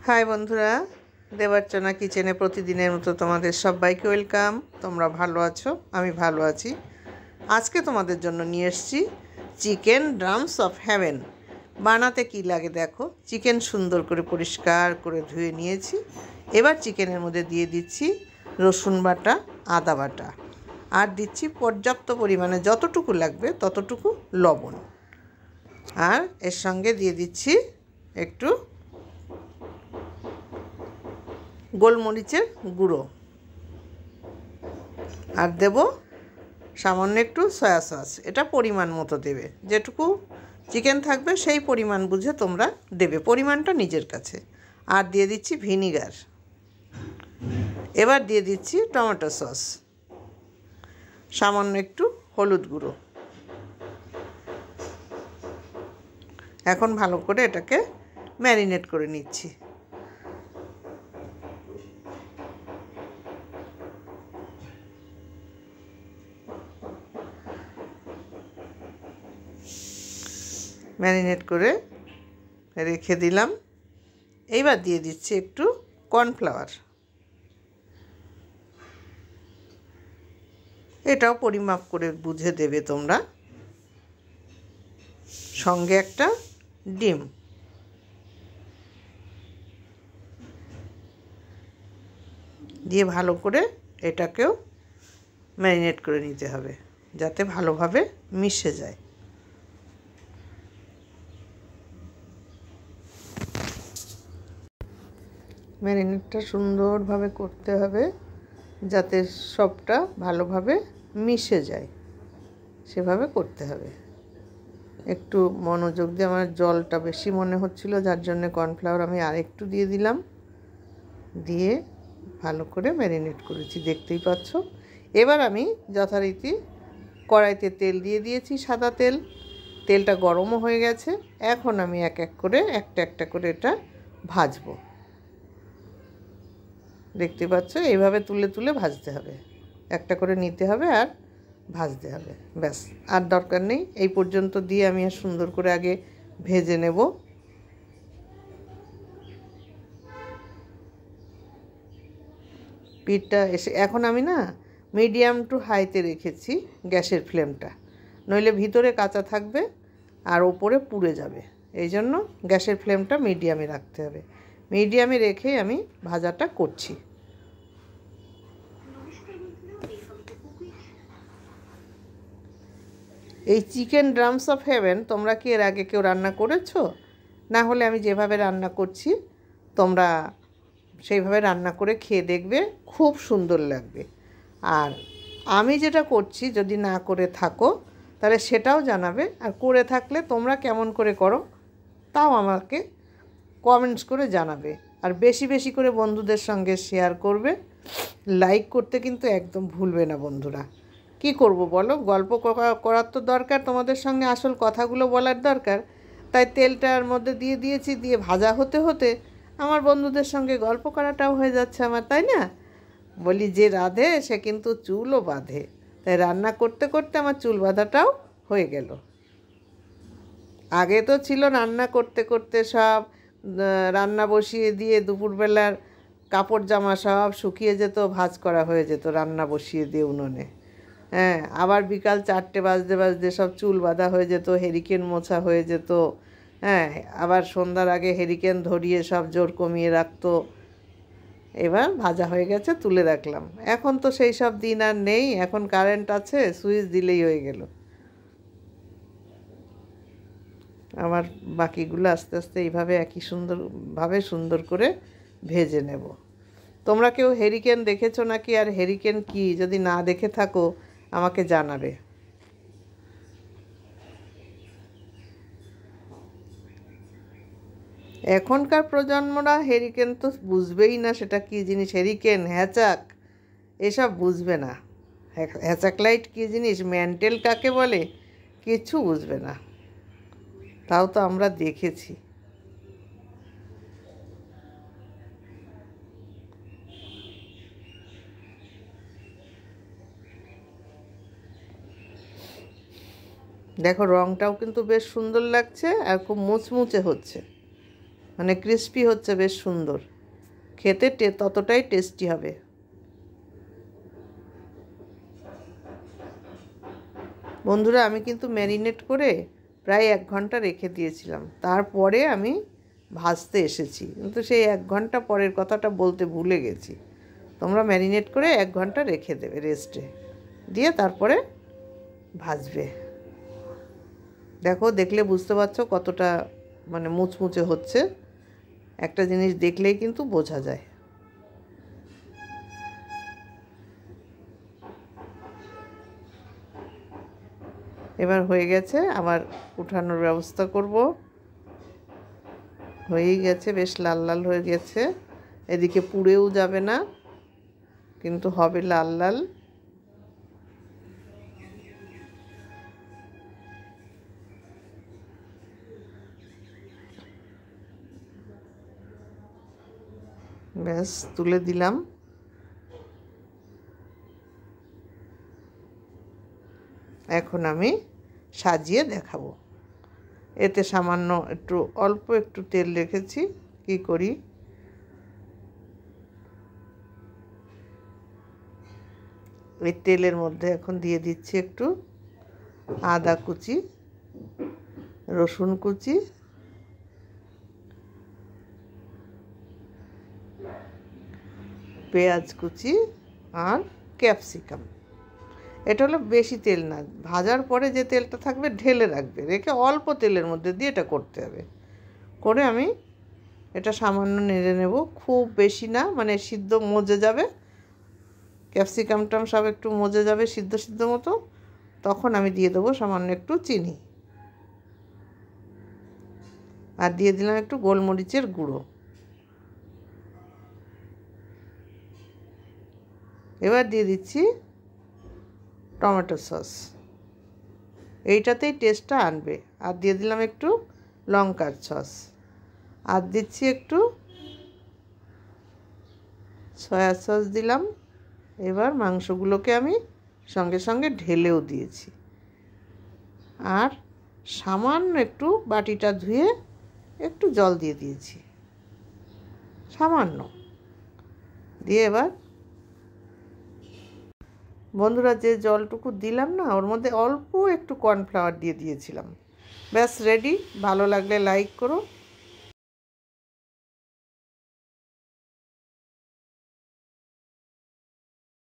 High বন্ধুরা, দেবার্চনা কিচেনে প্রতিদিনের মতো তোমাদের সবাইকে ওয়েলকাম। তোমরা ভালো আছো? আমি ভালো আছি। আজকে তোমাদের জন্য নিয়ে এসেছি চিকেন ড্রামস অফ হেভেন। বানাতে কি লাগে দেখো। চিকেন সুন্দর করে পরিষ্কার করে ধুয়ে নিয়েছি। এবার চিকেনের মধ্যে দিয়ে দিচ্ছি রসুন বাটা, আদা বাটা, আর দিচ্ছি পর্যাপ্ত পরিমাণে যতটুকু লাগবে ততটুকু লবণ, আর এর সঙ্গে দিয়ে দিচ্ছি একটু গোলমরিচের গুঁড়ো, আর দেব সামান্য একটু সয়া সস। এটা পরিমাণ মতো দেবে, যেটুকু চিকেন থাকবে সেই পরিমাণ বুঝে তোমরা দেবে, পরিমাণটা নিজের কাছে। আর দিয়ে দিচ্ছি ভিনিগার। এবার দিয়ে দিচ্ছি টমেটো সস, সামান্য একটু হলুদ গুঁড়ো। এখন ভালো করে এটাকে ম্যারিনেট করে নিচ্ছি। ম্যারিনেট করে রেখে দিলাম। এইবার দিয়ে দিচ্ছি একটু কর্নফ্লাওয়ার। এটাও পরিমাপ করে বুঝে দেবে তোমরা। সঙ্গে একটা ডিম। দিয়ে ভালো করে এটাকেও ম্যারিনেট করে নিতে হবে, যাতে ভালোভাবে মিশে যায়। ম্যারিনেটটা সুন্দরভাবে করতে হবে, যাতে সবটা ভালোভাবে মিশে যায়, সেভাবে করতে হবে। একটু মনোযোগ দিয়ে, আমার জলটা বেশি মনে হচ্ছিল, যার জন্য কর্নফ্লাওয়ার আমি আরেকটু দিয়ে দিলাম। দিয়ে ভালো করে ম্যারিনেট করেছি, দেখতেই পাচ্ছ। এবার আমি যথারীতি কড়াইতে তেল দিয়ে দিয়েছি, সাদা তেল। তেলটা গরমও হয়ে গেছে। এখন আমি এক এক করে একটা করে এটা ভাজবো। দেখতে পাচ্ছ, এইভাবে তুলে তুলে ভাজতে হবে, একটা করে নিতে হবে আর ভাজতে হবে। ব্যাস, আর দরকার নেই। এই পর্যন্ত দিয়ে আমি আর সুন্দর করে আগে ভেজে নেব। পিঠটা এখন আমি মিডিয়াম টু হাইতে রেখেছি গ্যাসের ফ্লেমটা, নইলে ভিতরে কাঁচা থাকবে আর ওপরে পুড়ে যাবে। এই জন্য গ্যাসের ফ্লেমটা মিডিয়ামে রাখতে হবে। মিডিয়ামে রেখেই আমি ভাজাটা করছি। এই চিকেন ড্রামস অফ হেভেন তোমরা কি এর আগে কেউ রান্না করেছো? না হলে আমি যেভাবে রান্না করছি তোমরা সেইভাবে রান্না করে খেয়ে দেখবে, খুব সুন্দর লাগবে। আর আমি যেটা করছি, যদি না করে থাকো তাহলে সেটাও জানাবে, আর করে থাকলে তোমরা কেমন করে করো তাও আমাকে কমেন্টস করে জানাবে। আর বেশি বেশি করে বন্ধুদের সঙ্গে শেয়ার করবে। লাইক করতে কিন্তু একদম ভুলবে না বন্ধুরা। কি করব বলো, গল্প করার তো দরকার, তোমাদের সঙ্গে আসল কথাগুলো বলার দরকার। তাই তেলটার মধ্যে দিয়ে দিয়েছি, দিয়ে ভাজা হতে হতে আমার বন্ধুদের সঙ্গে গল্প করাটাও হয়ে যাচ্ছে আমার, তাই না? বলি, যে রাঁধে সে কিন্তু চুলও বাঁধে। তাই রান্না করতে করতে আমার চুল বাঁধাটাও হয়ে গেল। আগে তো ছিল রান্না করতে করতে সব রান্না বসিয়ে দিয়ে দুপুরবেলার কাপড় জামা সব শুকিয়ে যেত, ভাঁজ করা হয়ে যেত রান্না বসিয়ে দিয়ে উনুনে। হ্যাঁ, আবার বিকাল 4টে বাজতে বাজতে সব চুল বাঁধা হয়ে যেত, হেরিকেন মোছা হয়ে যেত। হ্যাঁ, আবার সন্ধ্যার আগে হেরিকেন ধরিয়ে সব জোর কমিয়ে রাখতো। এবার ভাজা হয়ে গেছে, তুলে রাখলাম। এখন তো সেই সব দিন আর নেই। এখন কারেন্ট আছে, সুইচ দিলেই হয়ে গেল। আমার বাকিগুলো আস্তে আস্তে এইভাবে একই সুন্দর করে ভেজে নেব। তোমরা কেউ হেরিকেন দেখেছো নাকি? আর হেরিকেন কি, যদি না দেখে থাকো আমাকে জানাবে। এখনকার প্রজন্মরা হেরিকেন তো বুঝবেই না, সেটা কী জিনিস। হেরিকেন, হ্যাচাক, এসব বুঝবে না। হ্যাচাক লাইট কী জিনিস, ম্যান্টেল কাকে বলে, কিচ্ছু বুঝবে না। তাও তো আমরা দেখেছি। দেখো, রঙটাও কিন্তু বেশ সুন্দর লাগছে আর খুব মুচমুচে হচ্ছে। মানে ক্রিস্পি হচ্ছে, বেশ সুন্দর খেতে, ততটাই টেস্টি হবে। বন্ধুরা, আমি কিন্তু ম্যারিনেট করে প্রায় 1 ঘন্টা রেখে দিয়েছিলাম, তারপরে আমি ভাজতে এসেছি, কিন্তু সেই 1 ঘন্টা পরের কথাটা বলতে ভুলে গেছি। তোমরা ম্যারিনেট করে 1 ঘন্টা রেখে দেবে রেস্টে, দিয়ে তারপরে ভাজবে। দেখো, দেখলে বুঝতে পারছো কতটা মানে মুচমুচে হচ্ছে। একটা জিনিস দেখলেই কিন্তু বোঝা যায়। এবার হয়ে গেছে, আবার উঠানোর ব্যবস্থা করব। হয়েই গেছে, বেশ লাল লাল হয়ে গেছে। এদিকে পুড়েও যাবে না, কিন্তু হবে লাল লাল। ব্যাস, তুলে দিলাম। এখন আমি সাজিয়ে দেখাবো। এতে সামান্য একটু অল্প একটু তেল রেখেছি। কি করি, এই তেলের মধ্যে এখন দিয়ে দিচ্ছি একটু আদা কুচি, রসুন কুচি, পেঁয়াজ কুচি আর ক্যাপসিকাম। এটা হলো বেশি তেল না, ভাজার পরে যে তেলটা থাকবে ঢেলে রাখবে, রেখে অল্প তেলের মধ্যে দিয়ে এটা করতে হবে। করে আমি এটা সামান্য নেড়ে নেব, খুব বেশি না, মানে সিদ্ধ মজে যাবে, ক্যাপসিকামটাম সব একটু মজে যাবে সিদ্ধ সিদ্ধ মতো। তখন আমি দিয়ে দেবো সামান্য একটু চিনি, আর দিয়ে দিলাম একটু গোলমরিচের গুঁড়ো। এবার দিয়ে দিচ্ছি টমেটো সস, এইটাতেই টেস্টটা আনবে। আর দিয়ে দিলাম একটু লঙ্কার সস, আর দিচ্ছি একটু সয়া সস দিলাম। এবার মাংসগুলোকে আমি সঙ্গে সঙ্গে ঢেলেও দিয়েছি, আর সামান্য একটু বাটিটা ধুয়ে একটু জল দিয়ে দিয়েছি, সামান্য দিয়ে। এবার বন্ধুরা, যে জলটুকু দিলাম না, ওর মধ্যে অল্প একটু কর্নফ্লাওয়ার দিয়ে দিয়েছিলাম। ব্যাস রেডি। ভালো লাগলে লাইক করো।